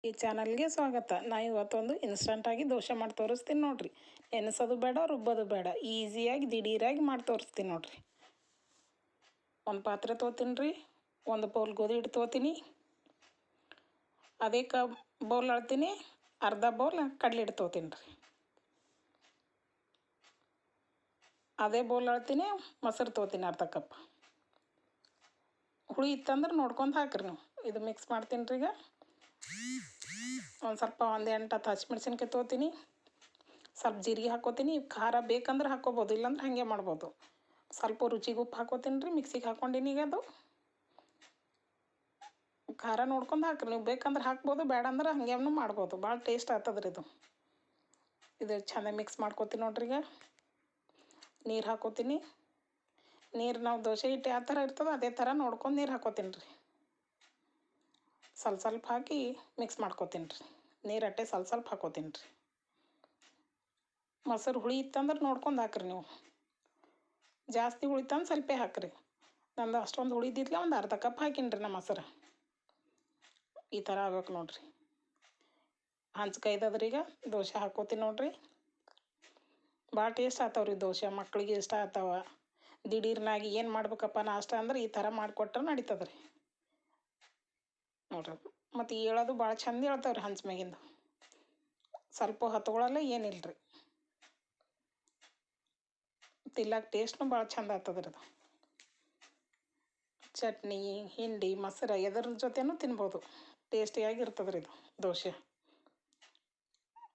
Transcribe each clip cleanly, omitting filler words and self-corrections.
ಈ ಚಾನಲ್ಗೆ ಸ್ವಾಗತ. ನಾ ಇವತ್ತೊಂದು ಇನ್ಸ್ಟಂಟಾಗಿ ದೋಸೆ ಮಾಡಿ ತೋರಿಸ್ತೀನಿ ನೋಡಿರಿ. ನೆನೆಸೋದು ಬೇಡ, ರುಬ್ಬೋದು ಬೇಡ, ಈಸಿಯಾಗಿ ದಿಢೀರಾಗಿ ಮಾಡಿ ತೋರಿಸ್ತೀನಿ ನೋಡಿರಿ. ಒಂದು ಪಾತ್ರೆ ತೊಗೋತೀನಿ ರೀ. ಒಂದು ಬೌಲ್ ಗೋಧಿ ಹಿಟ್ಟು ತೊಗೋತೀನಿ. ಅದೇ ಬೌಲ್ ಅಳ್ತೀನಿ. ಅರ್ಧ ಬೌಲ್ ಕಡಲೆ ಹಿಟ್ಟು ತೊಗೋತೀನಿ ರೀ. ಅದೇ ಬೌಲ್ ಅಳ್ತೀನಿ. ಮೊಸರು ತೊಗೋತೀನಿ ಅರ್ಧ ಕಪ್. ಹುಳಿ ಇತ್ತಂದ್ರೆ ನೋಡ್ಕೊಂಡು ಹಾಕಿರಿ ನೀವು. ಇದು ಮಿಕ್ಸ್ ಮಾಡ್ತೀನಿ ರೀ. ಈಗ ಒಂದು ಸ್ವಲ್ಪ 1-8 ಹಸಿಮೆಣ್ಸಿನ್ಕಾಯಿ ತೊಗೋತೀನಿ. ಸ್ವಲ್ಪ ಜೀರಿಗೆ ಹಾಕ್ಕೋತೀನಿ. ಖಾರ ಬೇಕಂದ್ರೆ ಹಾಕ್ಕೋಬೋದು, ಇಲ್ಲಾಂದ್ರೆ ಹಾಗೆ ಮಾಡ್ಬೋದು. ಸ್ವಲ್ಪ ರುಚಿಗೆ ಉಪ್ಪು ಹಾಕ್ಕೋತೀನಿ ರೀ. ಮಿಕ್ಸಿಗೆ ಹಾಕ್ಕೊಂಡಿನಿ. ಈಗ ಅದು ಖಾರ ನೋಡ್ಕೊಂಡು ಹಾಕ್ರಿ. ನೀವು ಬೇಕಂದ್ರೆ ಹಾಕ್ಬೋದು, ಬೇಡ ಅಂದ್ರೆ ಹಾಗೇನು ಮಾಡ್ಬೋದು. ಭಾಳ ಟೇಸ್ಟ್ ಆಗ್ತದ್ರಿ ಇದು. ಇದು ಚೆನ್ನಾಗಿ ಮಿಕ್ಸ್ ಮಾಡ್ಕೋತೀನಿ ನೋಡ್ರಿ. ಈಗ ನೀರು ಹಾಕ್ಕೋತೀನಿ. ನೀರು ನಾವು ದೋಸೆ ಹಿಟ್ಟು ಯಾವ ಥರ ಇರ್ತದೋ ಅದೇ ಥರ ನೋಡ್ಕೊಂಡು ನೀರು ಹಾಕ್ಕೋತೀನಿ ರೀ. ಸ್ವಲ್ಪ ಹಾಕಿ ಮಿಕ್ಸ್ ಮಾಡ್ಕೋತೀನಿ ರೀ. ನೀರು ಅಟ್ಟೆ ಸ್ವಲ್ಪ ಹಾಕ್ಕೋತೀನಿ ರೀ. ಮೊಸರು ಹುಳಿ ಇತ್ತಂದ್ರೆ ನೋಡ್ಕೊಂಡು ಹಾಕ್ರಿ ನೀವು. ಜಾಸ್ತಿ ಹುಳಿತಂದ್ರೆ ಸ್ವಲ್ಪ ಹಾಕ್ರಿ. ನಂದು ಅಷ್ಟೊಂದು ಹುಳಿದಿದ್ಲ ಒಂದು ಅರ್ಧ ಕಪ್ ಹಾಕೀನಿ ರೀ ನಾ ಮೊಸರು. ಈ ಥರ ಆಗ್ಬೇಕು ನೋಡಿರಿ. ಹಂಚ್ಕೈದದ್ರಿ. ಈಗ ದೋಸೆ ಹಾಕ್ಕೋತೀನಿ ನೋಡಿರಿ. ಭಾಳ ಟೇಸ್ಟ್ ಆಗ್ತಾವ್ರಿ ದೋಸೆ. ಮಕ್ಕಳಿಗೆ ಇಷ್ಟ ಆಗ್ತಾವ. ದಿಢೀರ್ನಾಗಿ ಏನು ಮಾಡ್ಬೇಕಪ್ಪ ನಾಷ್ಟ ಅಂದ್ರೆ ಈ ಥರ ಮಾಡಿಕೊಟ್ರೆ ನಡೀತದೆ ರೀ ನೋಡ್ರಿ. ಮತ್ತು ಹೇಳೋದು ಭಾಳ ಚಂದ ಹೇಳ್ತಾವ್ರಿ ಹಂಚ್ ಮ್ಯಾಗಿಂದು. ಸ್ವಲ್ಪ ಹೊತ್ಕೊಳ್ಳಲ್ಲ, ಏನಿಲ್ಲ ರೀ. ತಿನ್ನಕ್ಕೆ ಟೇಸ್ಟ್ನು ಭಾಳ ಚಂದ ಆಗ್ತದ್ರಿ ಅದು. ಚಟ್ನಿ, ಹಿಂಡಿ, ಮೊಸರು ಎದ್ರ ಜೊತೆನೂ ತಿನ್ಬೋದು. ಟೇಸ್ಟಿಯಾಗಿರ್ತದ್ರಿ ಇದು ದೋಸೆ.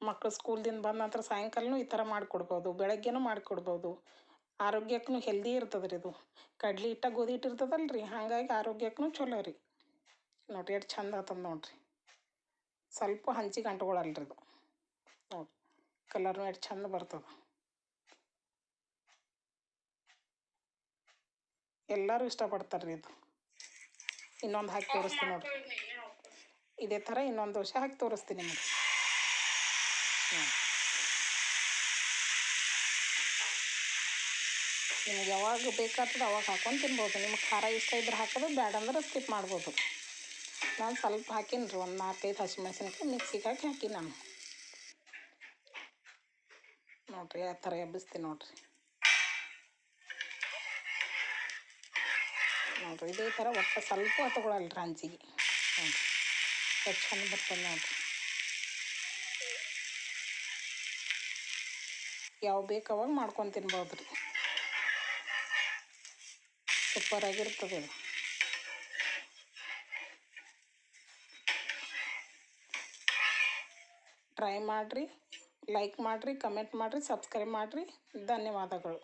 ಮಕ್ಕಳು ಸ್ಕೂಲ್ದಿಂದ ಬಂದ ನಂತರ ಸಾಯಂಕಾಲನೂ ಈ ಥರ ಮಾಡಿಕೊಡ್ಬೋದು, ಬೆಳಗ್ಗೆನೂ ಮಾಡಿಕೊಡ್ಬೋದು. ಆರೋಗ್ಯಕ್ಕೂ ಹೆಲ್ದಿ ಇರ್ತದ್ರಿ ಇದು. ಕಡ್ಲೆ ಹಿಟ್ಟ ಗೋಧಿ ಹಿಟ್ಟು ಇರ್ತದಲ್ಲ ರೀ, ಹಾಗಾಗಿ ಆರೋಗ್ಯಕ್ಕೂ ಚಲೋ ರೀ. ನೋಡಿರಿ ಎಷ್ಟು ಚಂದ ಆಗ್ತದೆ ನೋಡಿರಿ. ಸ್ವಲ್ಪ ಹಂಚಿಗೆ ಅಂಟ್ಕೊಳಲ್ರಿ ಇದು. ನೋಡಿ ಕಲರ್ನು ಎಷ್ಟು ಚಂದ ಬರ್ತದೆ. ಎಲ್ಲರೂ ಇಷ್ಟಪಡ್ತಾರೆ ರೀ ಇದು. ಇನ್ನೊಂದು ಹಾಕಿ ತೋರಿಸ್ತೀನಿ ನೋಡಿರಿ. ಇದೇ ಥರ ಇನ್ನೊಂದು ದೋಸೆ ಹಾಕಿ ತೋರಿಸ್ತೀನಿ ನಿಮಗೆ. ನಿಮ್ಗೆ ಯಾವಾಗ ಬೇಕಾಗ್ತದೆ ಅವಾಗ ಹಾಕೊಂಡು ತಿನ್ಬೋದು. ನಿಮ್ಗೆ ಖಾರ ಇಷ್ಟ ಇದ್ರೆ ಹಾಕೋದು, ಬೇಡ ಅಂದ್ರೆ ಸ್ಕಿಪ್ ಮಾಡ್ಬೋದು. ನಾನು ಸ್ವಲ್ಪ ಹಾಕೀನಿ ರೀ. ಒಂದು 4-5 ಹಸಿಮೆಣ್ಸಿನ್ಕಾಯಿ ಮಿಕ್ಸಿಗೆ ಹಾಕಿ ನಾನು ನೋಡಿರಿ ಯಾವ ಥರ ಎಬ್ಬಿಸ್ತೀನಿ ನೋಡಿರಿ. ನೋಡಿರಿ ಇದೇ ಥರ ಒಟ್ಟು ಸ್ವಲ್ಪ ತಗೊಳಲ್ರಿ ಹಂಚಿಗೆ. ನೋಡಿರಿ ಎಷ್ಟು ಚಂದ ಬರ್ತದೆ ನೋಡಿರಿ. ಯಾವ ಬೇಕು ಅವಾಗ ಮಾಡ್ಕೊಂಡು ತಿನ್ಬೋದು ರೀ. ಸೂಪರಾಗಿರ್ತದೆ ಇದು. ಟ್ರೈ ಮಾಡಿರಿ, ಲೈಕ್ ಮಾಡಿರಿ, ಕಮೆಂಟ್ ಮಾಡಿರಿ, ಸಬ್ಸ್ಕ್ರೈಬ್ ಮಾಡಿರಿ. ಧನ್ಯವಾದಗಳು.